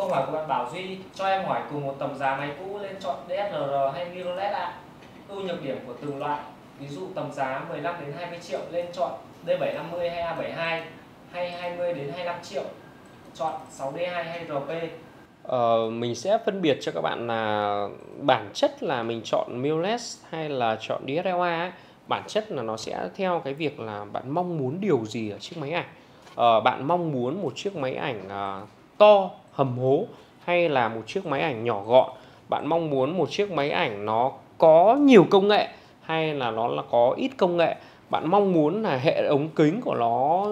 Câu hỏi của bạn Bảo Duy: cho em hỏi cùng một tầm giá máy cũ nên chọn DSLR hay mirrorless ạ? Ưu nhược điểm của từng loại. Ví dụ tầm giá 15 đến 20 triệu nên chọn D750 hay A72, hay 20 đến 25 triệu chọn 6D2 hay RP. Mình sẽ phân biệt cho các bạn là bản chất là mình chọn mirrorless hay là chọn DSLR ấy. Bản chất là nó sẽ theo cái việc là bạn mong muốn điều gì ở chiếc máy ảnh. Bạn mong muốn một chiếc máy ảnh to, hầm hố hay là một chiếc máy ảnh nhỏ gọn. Bạn mong muốn một chiếc máy ảnh nó có nhiều công nghệ hay là nó là có ít công nghệ. Bạn mong muốn là hệ ống kính của nó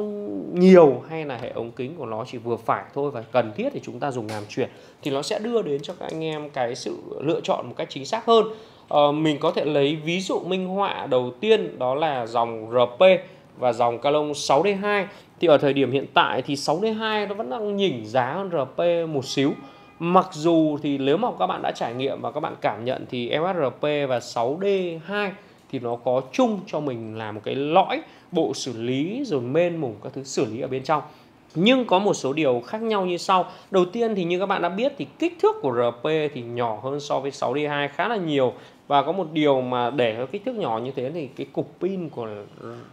nhiều hay là hệ ống kính của nó chỉ vừa phải thôi và cần thiết thì chúng ta dùng làm chuyển, thì nó sẽ đưa đến cho các anh em cái sự lựa chọn một cách chính xác hơn. Mình có thể lấy ví dụ minh họa đầu tiên đó là dòng RP và dòng Canon 6D2. Thì ở thời điểm hiện tại thì 6D2 nó vẫn đang nhỉnh giá hơn RP một xíu. Mặc dù thì nếu mà các bạn đã trải nghiệm và các bạn cảm nhận thì EOS RP và 6D2 thì nó có chung cho mình là một cái lõi bộ xử lý rồi main mùng các thứ xử lý ở bên trong. Nhưng có một số điều khác nhau như sau. Đầu tiên thì như các bạn đã biết thì kích thước của RP thì nhỏ hơn so với 6D2 khá là nhiều. Và có một điều mà để cái kích thước nhỏ như thế thì cái cục pin của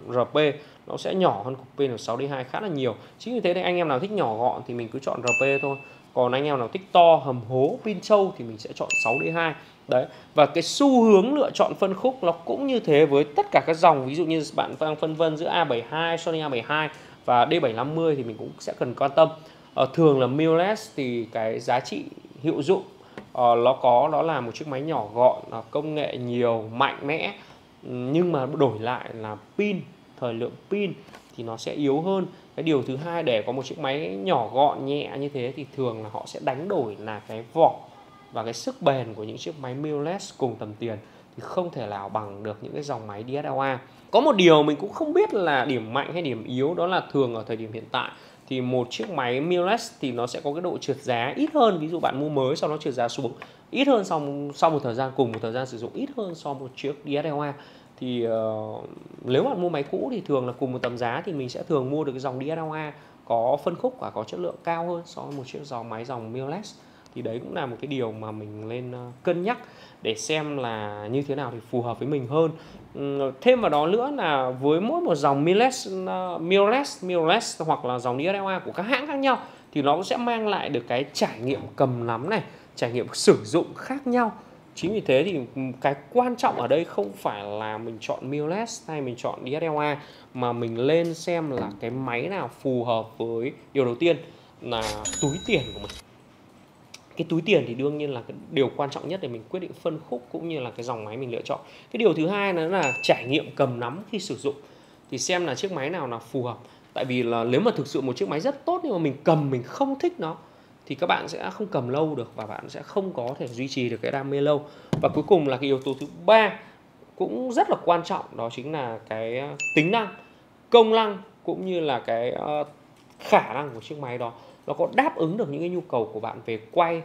RP nó sẽ nhỏ hơn cục pin của 6D2 khá là nhiều. Chính vì thế thì anh em nào thích nhỏ gọn thì mình cứ chọn RP thôi. Còn anh em nào thích to, hầm hố, pin trâu thì mình sẽ chọn 6D2. Đấy. Và cái xu hướng lựa chọn phân khúc nó cũng như thế với tất cả các dòng. Ví dụ như bạn đang phân vân giữa A72, Sony A72 và D750 thì mình cũng sẽ cần quan tâm. Thường là mirrorless thì cái giá trị hiệu dụng nó có đó là một chiếc máy nhỏ gọn, công nghệ nhiều, mạnh mẽ, nhưng mà đổi lại là pin, thời lượng pin thì nó sẽ yếu hơn. Cái điều thứ hai, để có một chiếc máy nhỏ gọn nhẹ như thế thì thường là họ sẽ đánh đổi là cái vỏ và cái sức bền của những chiếc máy mirrorless cùng tầm tiền thì không thể nào bằng được những cái dòng máy DSLR. Có một điều mình cũng không biết là điểm mạnh hay điểm yếu, đó là thường ở thời điểm hiện tại thì một chiếc máy mirrorless thì nó sẽ có cái độ trượt giá ít hơn. Ví dụ bạn mua mới sau đó trượt giá xuống ít hơn sau một thời gian, cùng một thời gian sử dụng ít hơn so với một chiếc DSLR. Thì nếu bạn mua máy cũ thì thường là cùng một tầm giá thì mình sẽ thường mua được cái dòng DSLR có phân khúc và có chất lượng cao hơn so với một chiếc dòng mirrorless. Thì đấy cũng là một cái điều mà mình nên cân nhắc để xem là như thế nào thì phù hợp với mình hơn. Thêm vào đó nữa là với mỗi một dòng mirrorless hoặc là dòng DSLR của các hãng khác nhau thì nó cũng sẽ mang lại được cái trải nghiệm cầm nắm này, trải nghiệm sử dụng khác nhau. Chính vì thế thì cái quan trọng ở đây không phải là mình chọn mirrorless hay mình chọn DSLR, mà mình lên xem là cái máy nào phù hợp với, điều đầu tiên là túi tiền của mình. Cái túi tiền thì đương nhiên là cái điều quan trọng nhất để mình quyết định phân khúc cũng như là cái dòng máy mình lựa chọn. Cái điều thứ hai nữa là trải nghiệm cầm nắm khi sử dụng, thì xem là chiếc máy nào là phù hợp. Tại vì là nếu mà thực sự một chiếc máy rất tốt nhưng mà mình cầm mình không thích nó thì các bạn sẽ không cầm lâu được và bạn sẽ không có thể duy trì được cái đam mê lâu. Và cuối cùng là cái yếu tố thứ ba cũng rất là quan trọng, đó chính là cái tính năng, công năng cũng như là cái khả năng của chiếc máy đó. Nó có đáp ứng được những cái nhu cầu của bạn về quay,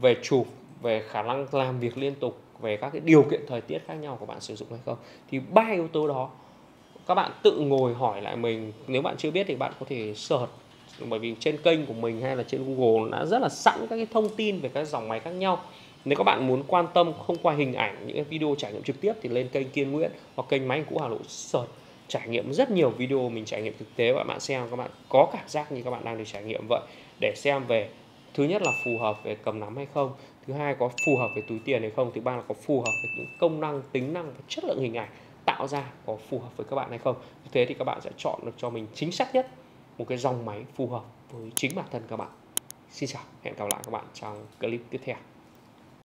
về chụp, về khả năng làm việc liên tục, về các cái điều kiện thời tiết khác nhau của bạn sử dụng hay không. Thì ba yếu tố đó các bạn tự ngồi hỏi lại mình. Nếu bạn chưa biết thì bạn có thể search, bởi vì trên kênh của mình hay là trên Google đã rất là sẵn các cái thông tin về các dòng máy khác nhau. Nếu các bạn muốn quan tâm không qua hình ảnh những cái video trải nghiệm trực tiếp thì lên kênh Kiên Nguyễn hoặc kênh Máy Ảnh Cũ Hà Nội search, trải nghiệm rất nhiều video mình trải nghiệm thực tế và bạn xem, các bạn có cảm giác như các bạn đang được trải nghiệm vậy, để xem về thứ nhất là phù hợp về cầm nắm hay không, thứ hai có phù hợp với túi tiền hay không, thứ ba là có phù hợp với những công năng, tính năng và chất lượng hình ảnh tạo ra có phù hợp với các bạn hay không. Như thế thì các bạn sẽ chọn được cho mình chính xác nhất một cái dòng máy phù hợp với chính bản thân các bạn. Xin chào, hẹn gặp lại các bạn trong clip tiếp theo.